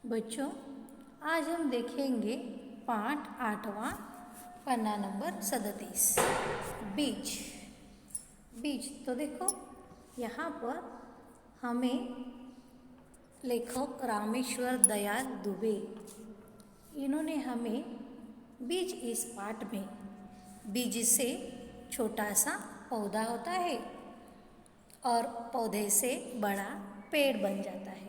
बच्चों, आज हम देखेंगे पाठ 8वां, पन्ना नंबर 37, बीज। बीज तो देखो, यहाँ पर हमें लेखक रामेश्वर दयाल दुबे इन्होंने हमें बीज इस पाठ में बीज से छोटा सा पौधा होता है और पौधे से बड़ा पेड़ बन जाता है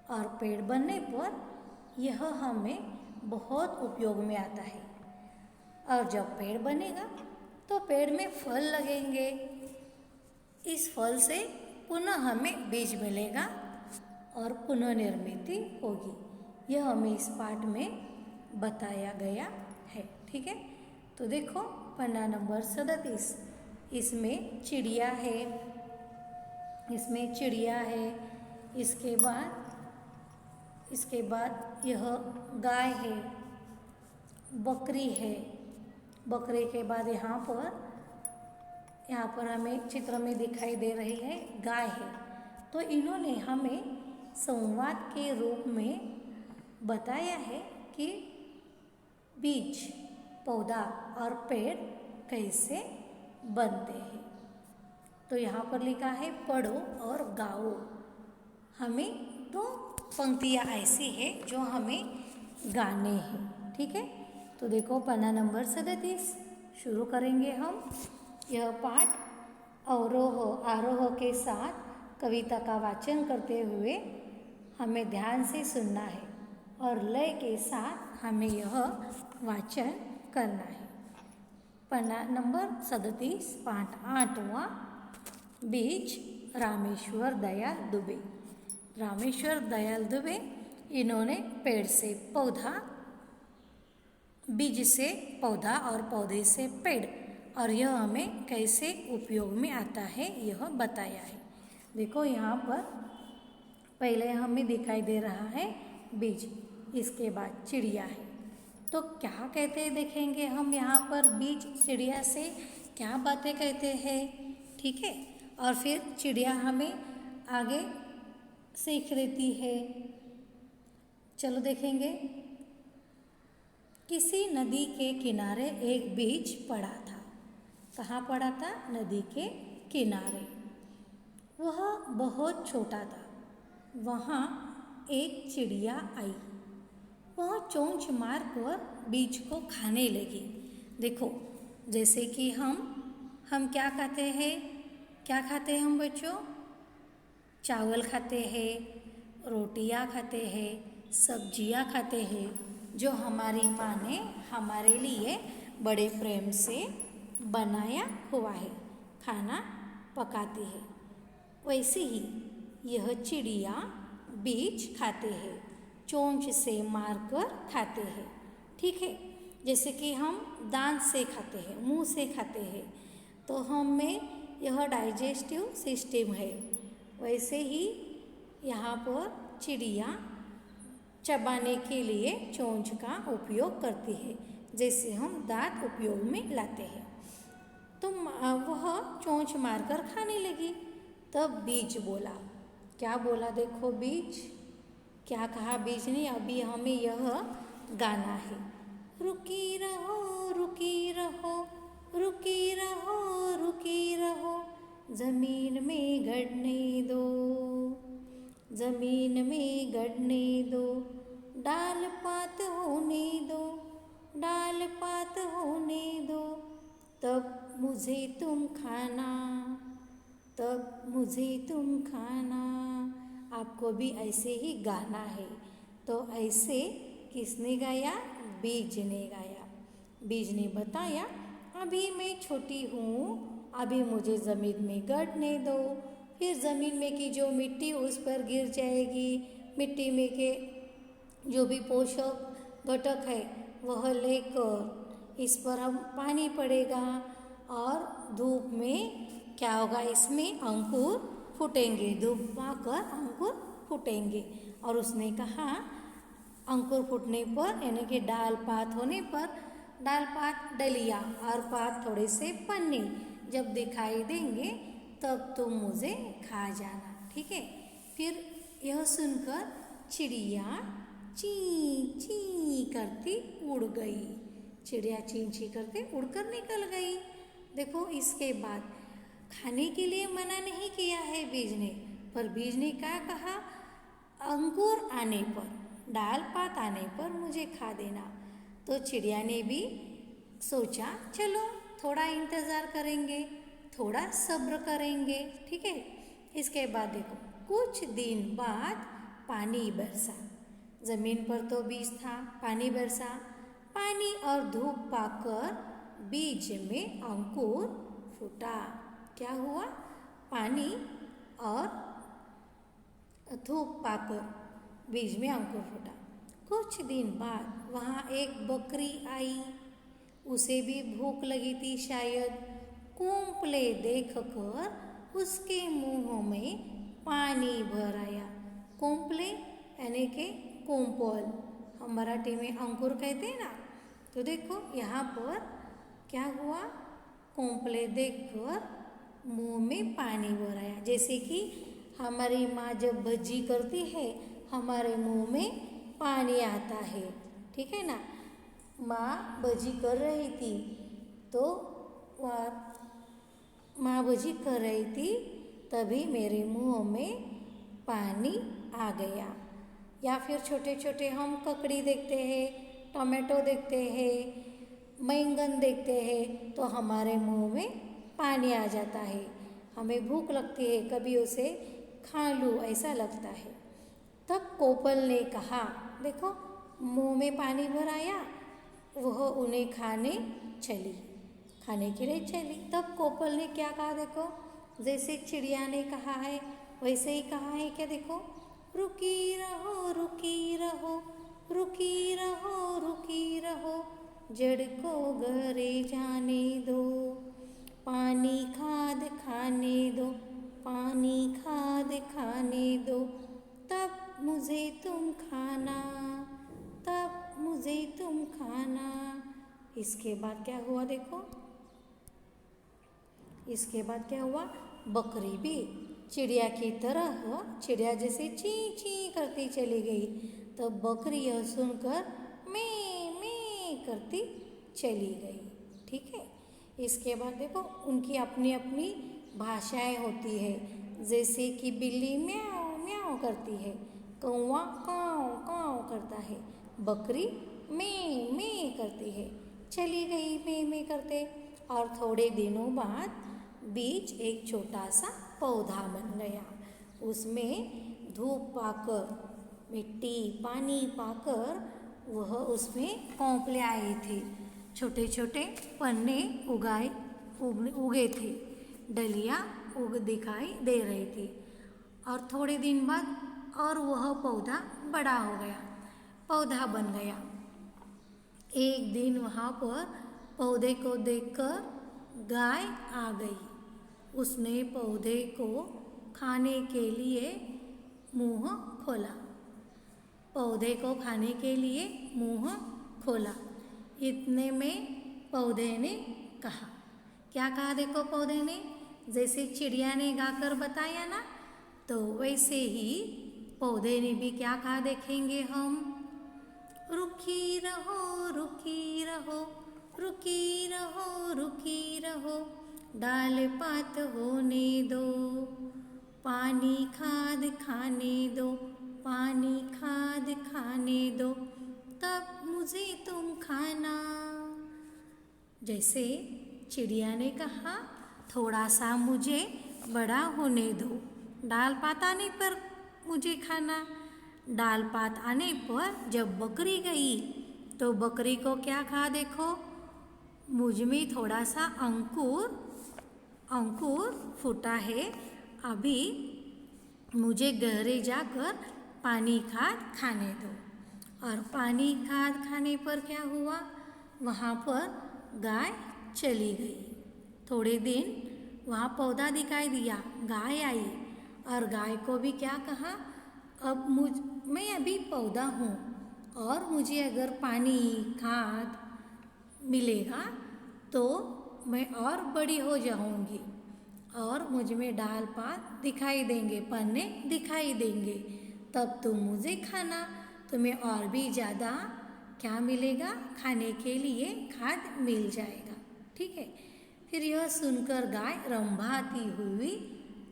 और पेड़ बनने पर यह हमें बहुत उपयोग में आता है। और जब पेड़ बनेगा तो पेड़ में फल लगेंगे। इस फल से पुनः हमें बीज मिलेगा और पुनर्निर्मित होगी। यह हमें इस पाठ में बताया गया है। ठीक है, तो देखो पन्ना नंबर 37, इसमें चिड़िया है, इसके बाद यह गाय है, बकरी है, बकरी के बाद यहाँ पर हमें चित्र में दिखाई दे रही है गाय है। तो इन्होंने हमें संवाद के रूप में बताया है कि बीज, पौधा और पेड़ कैसे बनते हैं। तो यहाँ पर लिखा है पढ़ो और गाओ। हमें दो पंक्तियाँ ऐसी है जो हमें गाने हैं। ठीक है, तो देखो पन्ना नंबर 37 शुरू करेंगे हम। यह पाठ अवरोह आरोह के साथ कविता का वाचन करते हुए हमें ध्यान से सुनना है और लय के साथ हमें यह वाचन करना है। पन्ना नंबर 37, पाठ 8वां, बीज, रामेश्वर दयाल दुबे। रामेश्वर दयाल दुबे इन्होंने पेड़ से पौधा, बीज से पौधा और पौधे से पेड़, और यह हमें कैसे उपयोग में आता है यह बताया है। देखो यहाँ पर पहले हमें दिखाई दे रहा है बीज, इसके बाद चिड़िया है। तो क्या कहते हैं देखेंगे हम यहाँ पर बीज चिड़िया से क्या बातें कहते हैं। ठीक है, और फिर चिड़िया हमें आगे सीख लेती है। चलो देखेंगे। किसी नदी के किनारे एक बीज पड़ा था। कहाँ पड़ा था? नदी के किनारे। वह बहुत छोटा था। वहाँ एक चिड़िया आई। वह चोंच मार कर बीज को खाने लगी। देखो, जैसे कि हम क्या खाते हैं हम बच्चों? चावल खाते हैं, रोटियां खाते हैं, सब्जियां खाते हैं, जो हमारी माँ ने हमारे लिए बड़े प्रेम से बनाया हुआ है, खाना पकाती है। वैसे ही यह चिड़िया बीज खाते हैं, चोंच से मारकर खाते हैं। ठीक है, जैसे कि हम दांत से खाते हैं, मुंह से खाते हैं, तो हमें यह डाइजेस्टिव सिस्टम है। वैसे ही यहाँ पर चिड़िया चबाने के लिए चोंच का उपयोग करती है, जैसे हम दांत उपयोग में लाते हैं। तो वह चोंच मारकर खाने लगी। तब बीज बोला। क्या बोला? देखो बीज क्या कहा बीज ने। अभी हमें यह गाना है। रुकी रहो, रुकी रहो, रुकी रहो, रुकी रहो, जमीन में गड़ने दो, जमीन में गड़ने दो, डाल पात होने दो, डाल पात होने दो, तब मुझे तुम खाना, तब मुझे तुम खाना। आपको भी ऐसे ही गाना है। तो ऐसे किसने गाया? बीज ने गाया। बीज ने बताया, अभी मैं छोटी हूँ, अभी मुझे ज़मीन में गड़ने दो, फिर ज़मीन में की जो मिट्टी उस पर गिर जाएगी, मिट्टी में के जो भी पोषक घटक है वह लेकर इस पर हम पानी पड़ेगा और धूप में क्या होगा? इसमें अंकुर फूटेंगे, धूप पाकर अंकुर फूटेंगे। और उसने कहा अंकुर फूटने पर यानी कि डाल पात होने पर, डाल पात डलिया और पात थोड़े से पन्नी जब दिखाई देंगे तब तुम मुझे खा जाना। ठीक है, फिर यह सुनकर चिड़िया ची ची करती उड़ गई। चिड़िया ची ची करते उड़कर निकल गई। देखो इसके बाद खाने के लिए मना नहीं किया है बीज ने, पर बीज ने क्या कहा, अंकुर आने पर, डाल पात आने पर मुझे खा देना। तो चिड़िया ने भी सोचा चलो थोड़ा इंतज़ार करेंगे, थोड़ा सब्र करेंगे, ठीक है। इसके बाद देखो कुछ दिन बाद पानी बरसा। ज़मीन पर तो बीज था, पानी बरसा। पानी और धूप पाकर बीज में अंकुर फूटा। क्या हुआ, पानी और धूप पाकर बीज में अंकुर फूटा। कुछ दिन बाद वहाँ एक बकरी आई। उसे भी भूख लगी थी शायद। कोंपले देखकर उसके मुंह में पानी भर आया। कोंपले यानी कि कोंपल, हम मराठी में अंकुर कहते हैं ना। तो देखो यहाँ पर क्या हुआ, कोंपले देखकर मुंह में पानी भर आया। जैसे कि हमारी माँ जब भजी करती है, हमारे मुंह में पानी आता है, ठीक है ना। माँ भजी कर रही थी तो माँ भजी कर रही थी, तभी मेरे मुंह में पानी आ गया। या फिर छोटे छोटे हम ककड़ी देखते हैं, टमाटो देखते हैं, बैंगन देखते हैं, तो हमारे मुंह में पानी आ जाता है। हमें भूख लगती है, कभी उसे खा लूँ ऐसा लगता है। तब कोपल ने कहा, देखो मुंह में पानी भर आया, वह उन्हें खाने के लिए चली। तब कोपल ने क्या कहा, देखो जैसे चिड़िया ने कहा है वैसे ही कहा है। क्या देखो, रुकी रहो रुकी रहो, रुकी रहो रुकी रहो, जड़ को घरे जाने दो, पानी खाद खाने दो, पानी खाद खाने दो, तब मुझे तुम खाना, तब मुझे तुम खाना। इसके बाद क्या हुआ, देखो इसके बाद क्या हुआ, बकरी भी चिड़िया की तरह, चिड़िया जैसे ची ची करती चली गई। तो बकरी यह सुनकर मैं करती चली गई, ठीक है। इसके बाद देखो उनकी अपनी अपनी भाषाएं होती है। जैसे कि बिल्ली म्याऊं म्याऊं करती है, कौवा काऊ काऊ करता है, बकरी मैं करती है। चली गई मैं करते। और थोड़े दिनों बाद बीज एक छोटा सा पौधा बन गया। उसमें धूप पाकर, मिट्टी पानी पाकर वह उसमें कोंपले आए थे। छोटे छोटे पन्ने उगे थे, डलियाँ दिखाई दे रही थी। और थोड़े दिन बाद और वह पौधा बड़ा हो गया, पौधा बन गया। एक दिन वहाँ पर पौधे को देखकर गाय आ गई। उसने पौधे को खाने के लिए मुंह खोला, पौधे को खाने के लिए मुंह खोला। इतने में पौधे ने कहा, क्या कहा देखो पौधे ने, जैसे चिड़िया ने गाकर बताया ना, तो वैसे ही पौधे ने भी क्या कहा देखेंगे हम, रुकी रहो रुकी रहो, रुकी रहो रुकी रहो, डाल पात होने दो, पानी खाद खाने दो, पानी खाद खाने दो, तब मुझे तुम खाना। जैसे चिड़िया ने कहा, थोड़ा सा मुझे बड़ा होने दो, डाल पात आने पर मुझे खाना। डाल पात आने पर जब बकरी गई तो बकरी को क्या कहा देखो, मुझ में थोड़ा सा अंकुर फूटा है, अभी मुझे गहरे जाकर पानी खाद खाने दो। और पानी खाद खाने पर क्या हुआ, वहाँ पर गाय चली गई। थोड़े दिन वहाँ पौधा दिखाई दिया, गाय आई और गाय को भी क्या कहा, अब मैं अभी पौधा हूँ और मुझे अगर पानी खाद मिलेगा तो मैं और बड़ी हो जाऊँगी और मुझ में डाल पात दिखाई देंगे, पन्ने दिखाई देंगे, तब तुम मुझे खाना। तुम्हें और भी ज़्यादा क्या मिलेगा, खाने के लिए खाद मिल जाएगा। ठीक है। फिर यह सुनकर गाय रंभाती हुई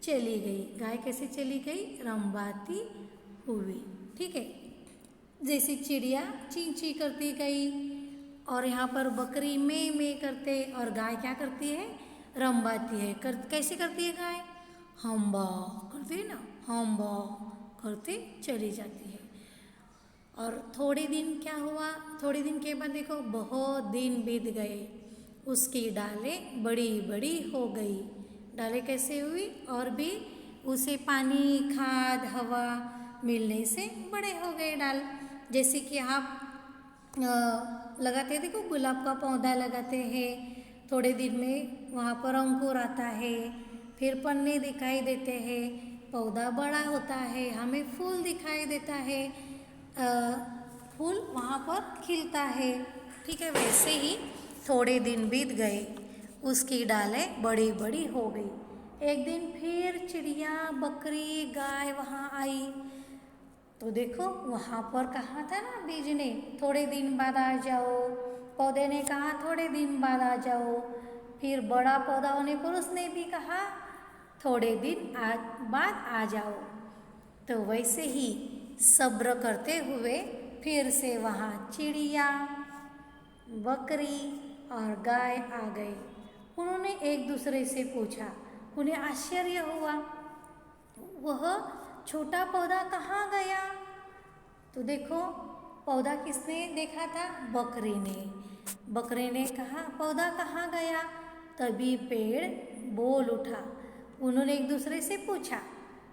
चली गई। गाय कैसे चली गई? रंभाती हुई। ठीक है। जैसे चिड़िया ची ची करती गई और यहाँ पर बकरी में करते और गाय क्या करती है? रंभाती है। कैसे करती है गाय? हम्बा करती है ना, हम्बा करते चली जाती है। और थोड़े दिन क्या हुआ? थोड़े दिन के बाद देखो बहुत दिन बीत गए, उसकी डालें बड़ी बड़ी हो गई। डालें कैसे हुई? और भी उसे पानी, खाद, हवा मिलने से बड़े हो गए डाल। जैसे कि आप लगाते हैं, देखो गुलाब का पौधा लगाते हैं, थोड़े दिन में वहाँ पर अंकुर आता है, फिर पन्ने दिखाई देते हैं, पौधा बड़ा होता है, हमें फूल दिखाई देता है, फूल वहाँ पर खिलता है। ठीक है। वैसे ही थोड़े दिन बीत गए, उसकी डालें बड़ी बड़ी हो गई। एक दिन फिर चिड़िया, बकरी, गाय वहाँ आई तो देखो वहाँ पर कहा था ना बीज ने थोड़े दिन बाद आ जाओ, पौधे ने कहा थोड़े दिन बाद आ जाओ, फिर बड़ा पौधा होने पर उसने भी कहा थोड़े दिन बाद आ जाओ। तो वैसे ही सब्र करते हुए फिर से वहाँ चिड़िया, बकरी और गाय आ गए। उन्होंने एक दूसरे से पूछा, उन्हें आश्चर्य हुआ, वह छोटा पौधा कहाँ गया? तो देखो पौधा किसने देखा था? बकरी ने। बकरी ने कहा पौधा कहाँ गया? तभी पेड़ बोल उठा। उन्होंने एक दूसरे से पूछा,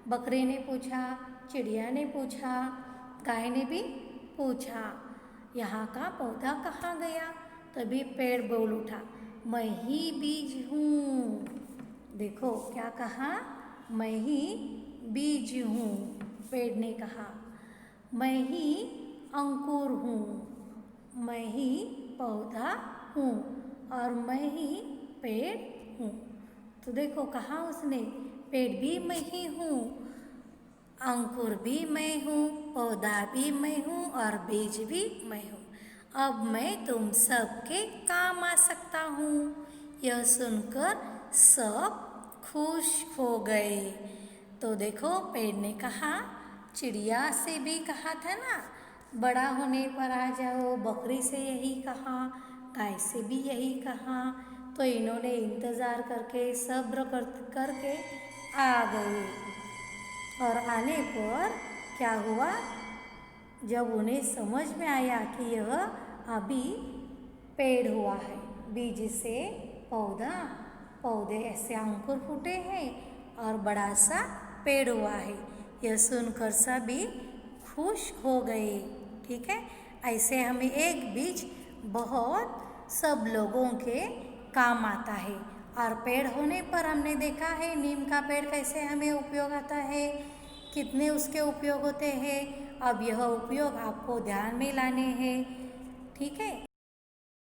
बकरी ने पूछा, चिड़िया ने पूछा, गाय ने भी पूछा, यहाँ का पौधा कहाँ गया? तभी पेड़ बोल उठा, मैं ही बीज हूँ। देखो क्या कहा? मैं ही बीज हूँ। पेड़ ने कहा मैं ही अंकुर हूँ, मैं ही पौधा हूँ और मैं ही पेड़ हूँ। तो देखो कहा उसने, पेड़ भी मैं ही हूँ, अंकुर भी मैं हूँ, पौधा भी मैं हूँ और बीज भी मैं हूँ। अब मैं तुम सबके काम आ सकता हूँ। यह सुनकर सब खुश हो गए। तो देखो पेड़ ने कहा, चिड़िया से भी कहा था ना बड़ा होने पर आ जाओ, बकरी से यही कहा, गाय से भी यही कहा। तो इन्होंने इंतज़ार करके सब्र करके आ गए। और आने पर क्या हुआ? जब उन्हें समझ में आया कि यह अभी पेड़ हुआ है, बीज से पौधा, पौधे ऐसे अंकुर फूटे हैं और बड़ा सा पेड़ हुआ है, यह सुनकर सभी खुश हो गए। ठीक है। ऐसे हमें एक बीज बहुत सब लोगों के काम आता है। और पेड़ होने पर हमने देखा है नीम का पेड़ कैसे हमें उपयोग आता है, कितने उसके उपयोग होते हैं। अब यह उपयोग आपको ध्यान में लाने हैं। ठीक है।